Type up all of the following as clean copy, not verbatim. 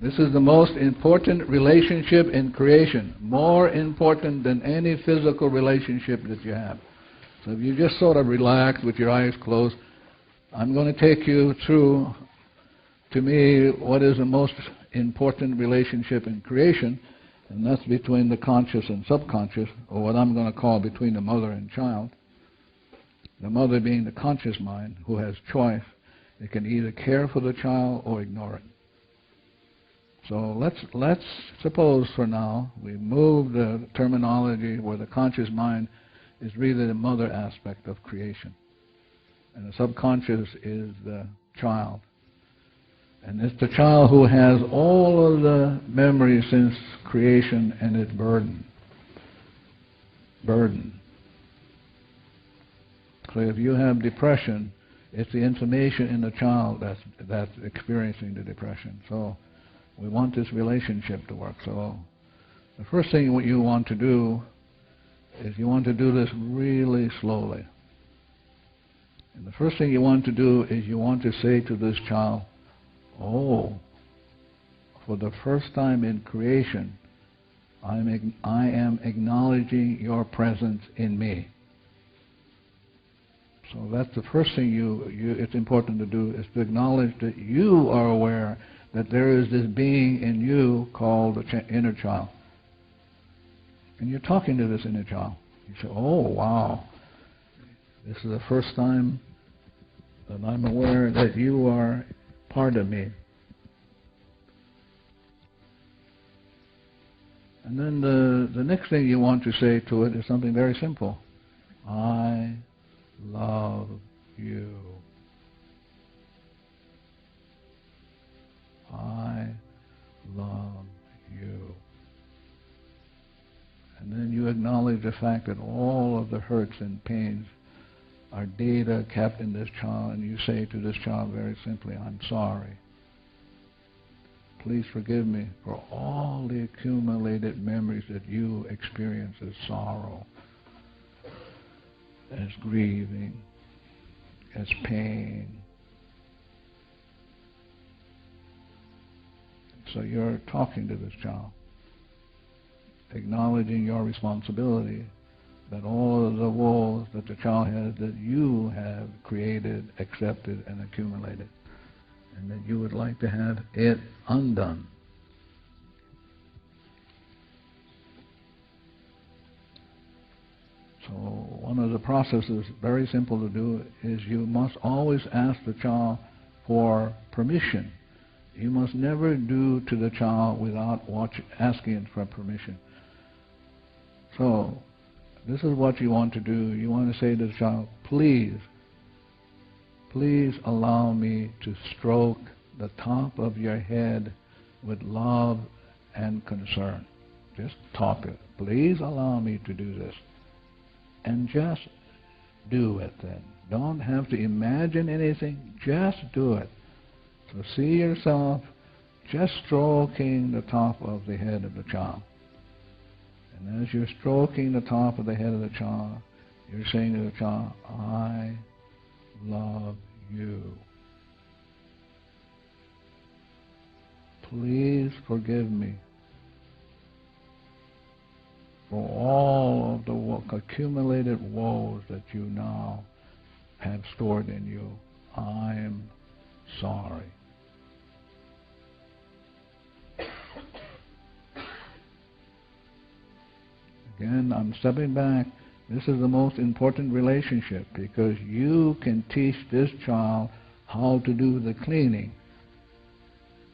This is the most important relationship in creation, more important than any physical relationship that you have. So if you just sort of relax with your eyes closed, I'm going to take you through, to me, what is the most important relationship in creation, and that's between the conscious and subconscious, or what I'm going to call between the mother and child. The mother being the conscious mind, who has choice. It can either care for the child or ignore it. So let's suppose for now we move the terminology where the conscious mind is really the mother aspect of creation, and the subconscious is the child. And it's the child who has all of the memories since creation and its burden. So if you have depression, it's the information in the child that's experiencing the depression. So we want this relationship to work. So the first thing what you want to do is you want to do this really slowly. And the first thing you want to do is you want to say to this child, oh, for the first time in creation, I am acknowledging your presence in me. So that's the first thing it's important to do, is to acknowledge that you are aware that there is this being in you called the inner child. And you're talking to this inner child. You say, oh, wow, this is the first time that I'm aware that you are part of me. And then the next thing you want to say to it is something very simple. I love you. I love you. And then you acknowledge the fact that all of the hurts and pains are data kept in this child, and you say to this child very simply, I'm sorry. Please forgive me for all the accumulated memories that you experience as sorrow, as grieving, as pain. So you're talking to this child, acknowledging your responsibility, that all of the woes that the child has, that you have created, accepted, and accumulated, and that you would like to have it undone. So one of the processes, very simple to do, is you must always ask the child for permission. You must never do to the child without asking it for permission. So this is what you want to do. You want to say to the child, please allow me to stroke the top of your head with love and concern. Just talk to it. Please allow me to do this. And just do it then. Don't have to imagine anything. Just do it. So see yourself just stroking the top of the head of the child. And as you're stroking the top of the head of the child, you're saying to the child, I love you. Please forgive me for all of the accumulated woes that you now have stored in you. I am sorry. Again, I'm stepping back. This is the most important relationship, because you can teach this child how to do the cleaning.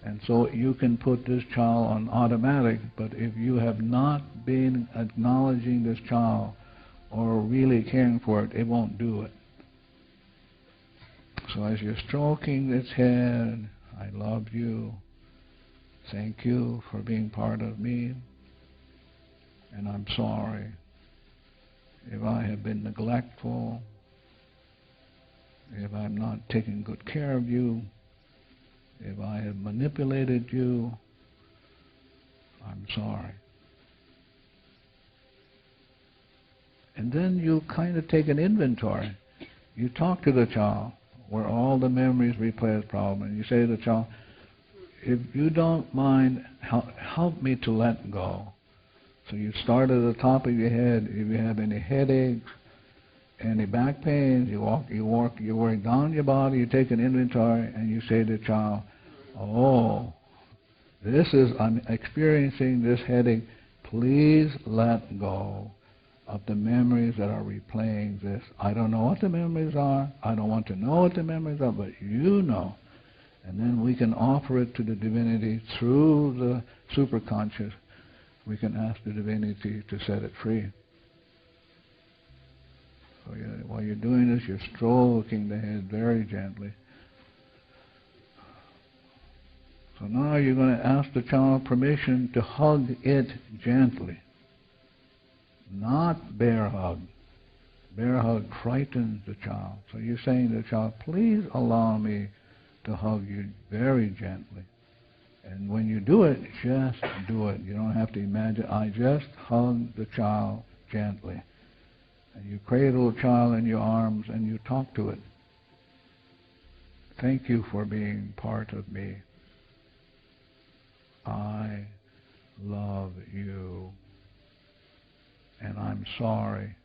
And so you can put this child on automatic, but if you have not been acknowledging this child or really caring for it, it won't do it. So as you're stroking its head, I love you, thank you for being part of me, and I'm sorry if I have been neglectful, if I'm not taking good care of you, if I have manipulated you, I'm sorry. And then you kind of take an inventory. You talk to the child where all the memories replay as problem, and you say to the child, if you don't mind, help me to let go. So you start at the top of your head. If you have any headaches, any back pains, you work down your body, you take an inventory, and you say to the child, oh, I'm experiencing this headache. Please let go of the memories that are replaying this. I don't know what the memories are. I don't want to know what the memories are, but you know. And then we can offer it to the divinity through the superconscious. We can ask the divinity to set it free. So while you're doing this, you're stroking the head very gently. So now you're going to ask the child permission to hug it gently. Not bear hug. Bear hug frightens the child. So you're saying to the child, please allow me to hug you very gently. And when you do it, just do it. You don't have to imagine. I just hug the child gently. And you cradle the child in your arms and you talk to it. Thank you for being part of me. I love you. And I'm sorry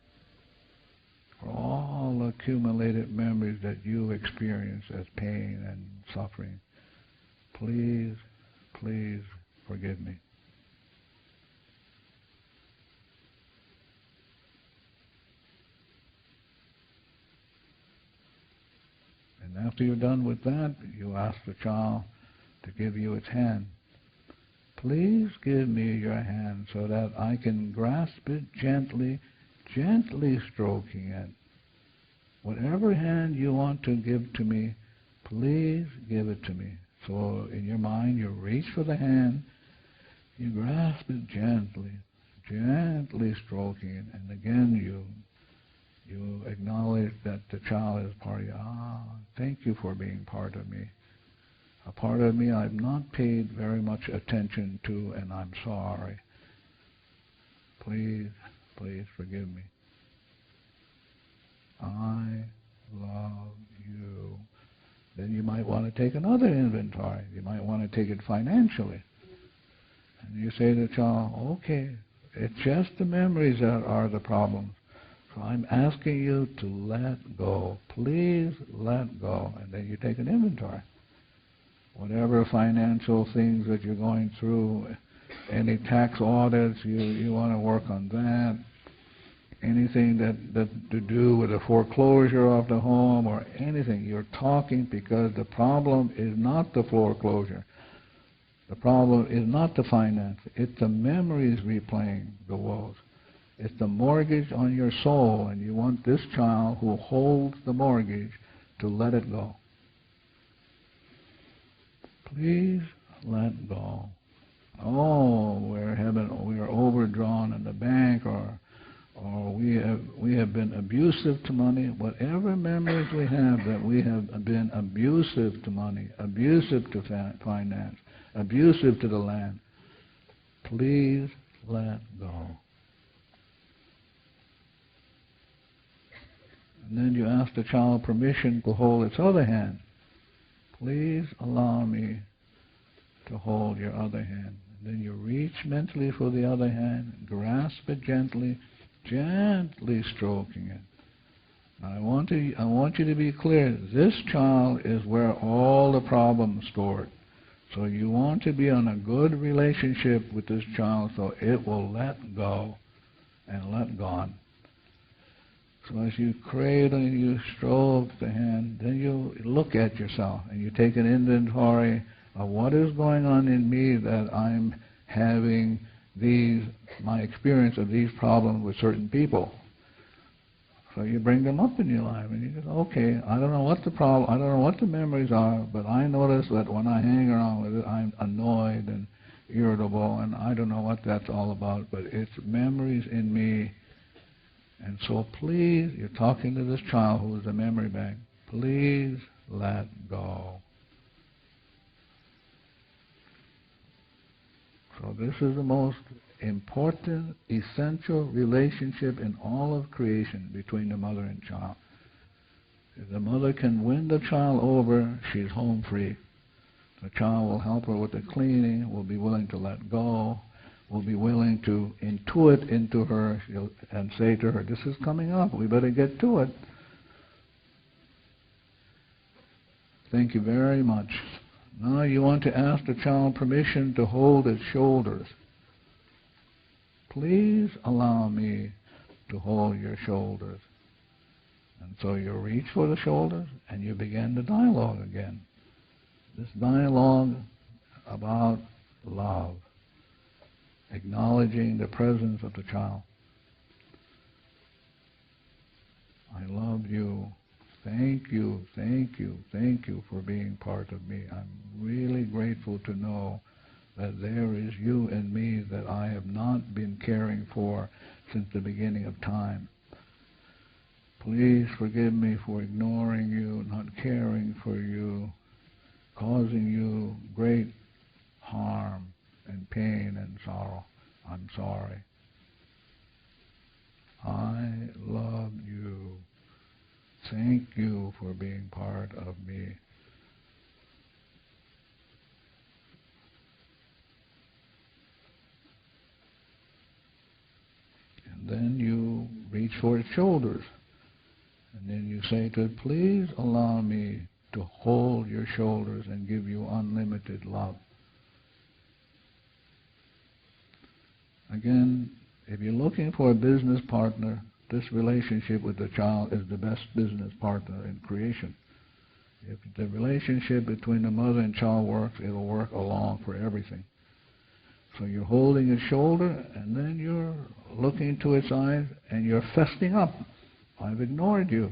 for all the accumulated memories that you experience as pain and suffering. Please, please forgive me. And after you're done with that, you ask the child to give you its hand. Please give me your hand so that I can grasp it gently, gently stroking it. Whatever hand you want to give to me, please give it to me. So in your mind, you reach for the hand, you grasp it gently, gently stroking it, and again you acknowledge that the child is part of you. Thank you for being part of me. A part of me I've not paid very much attention to, and I'm sorry. Please, please forgive me. I love you. Then you might want to take another inventory. You might want to take it financially. And you say to the child, okay, it's just the memories that are the problem. So I'm asking you to let go. Please let go. And then you take an inventory. Whatever financial things that you're going through, any tax audits, you want to work on that. Anything that to do with a foreclosure of the home or anything, you're talking because the problem is not the foreclosure. The problem is not the finance. It's the memories replaying the woes. It's the mortgage on your soul, and you want this child who holds the mortgage to let it go. Please let go. Oh, we're overdrawn in the bank, or we have been abusive to money. Whatever memories we have that we have been abusive to money, abusive to finance, abusive to the land, please let go. And then you ask the child permission to hold its other hand. Please allow me to hold your other hand. And then you reach mentally for the other hand, grasp it gently, gently stroking it. Now I want you to be clear. This child is where all the problems stored. So you want to be on a good relationship with this child so it will let go and let go. So as you cradle and you stroke the hand, then you look at yourself and you take an inventory of what is going on in me that I'm having my experience of these problems with certain people. So you bring them up in your life and you go, okay, I don't know what the problem, I don't know what the memories are, but I notice that when I hang around with it, I'm annoyed and irritable, and I don't know what that's all about, but it's memories in me. And so please, you're talking to this child who is a memory bank, please let go. So this is the most important, essential relationship in all of creation between the mother and child. If the mother can win the child over, she's home free. The child will help her with the cleaning, will be willing to let go, will be willing to intuit into her and say to her, this is coming up, we better get to it. Thank you very much. Now you want to ask the child permission to hold its shoulders. Please allow me to hold your shoulders. And so you reach for the shoulders and you begin the dialogue again. This dialogue about love, acknowledging the presence of the child. I love you. Thank you, thank you, thank you for being part of me. I'm really grateful to know that there is you in me that I have not been caring for since the beginning of time. Please forgive me for ignoring you, not caring for you, causing you great harm and pain and sorrow. I'm sorry. I love you. Thank you for being part of me. And then you reach for its shoulders. And then you say to it, please allow me to hold your shoulders and give you unlimited love. Again, if you're looking for a business partner, this relationship with the child is the best business partner in creation. If the relationship between the mother and child works, it'll work along for everything. So you're holding its shoulder, and then you're looking into its eyes, and you're festing up. I've ignored you.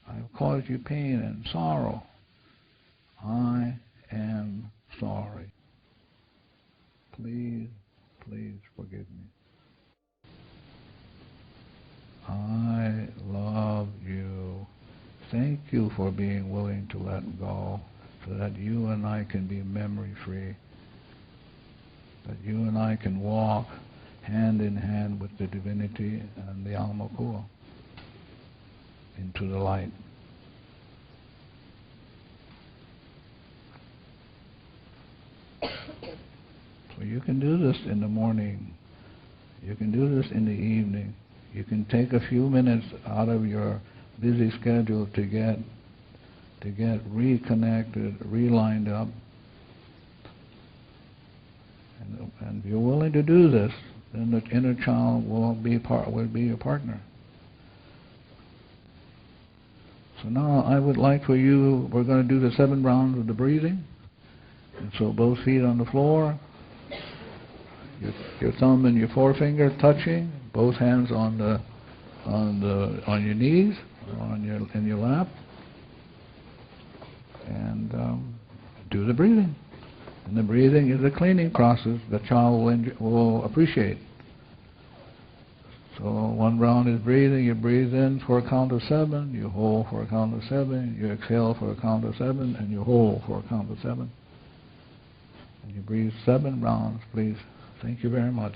I've caused you pain and sorrow. I am sorry. Please, please forgive me. I love you. Thank you for being willing to let go so that you and I can be memory-free, that you and I can walk hand in hand with the divinity and the alma pura into the light. So you can do this in the morning. You can do this in the evening. You can take a few minutes out of your busy schedule to get reconnected, relined up. And if you're willing to do this, then the inner child will be your partner. So now I would like for you, we're going to do the 7 rounds of the breathing. And so both feet on the floor, your thumb and your forefinger touching, both hands on your knees, or in your lap, and do the breathing. And the breathing is a cleaning process the child will appreciate. So 1 round is breathing. You breathe in for a count of 7, you hold for a count of 7, you exhale for a count of 7, and you hold for a count of 7. And you breathe 7 rounds, please. Thank you very much.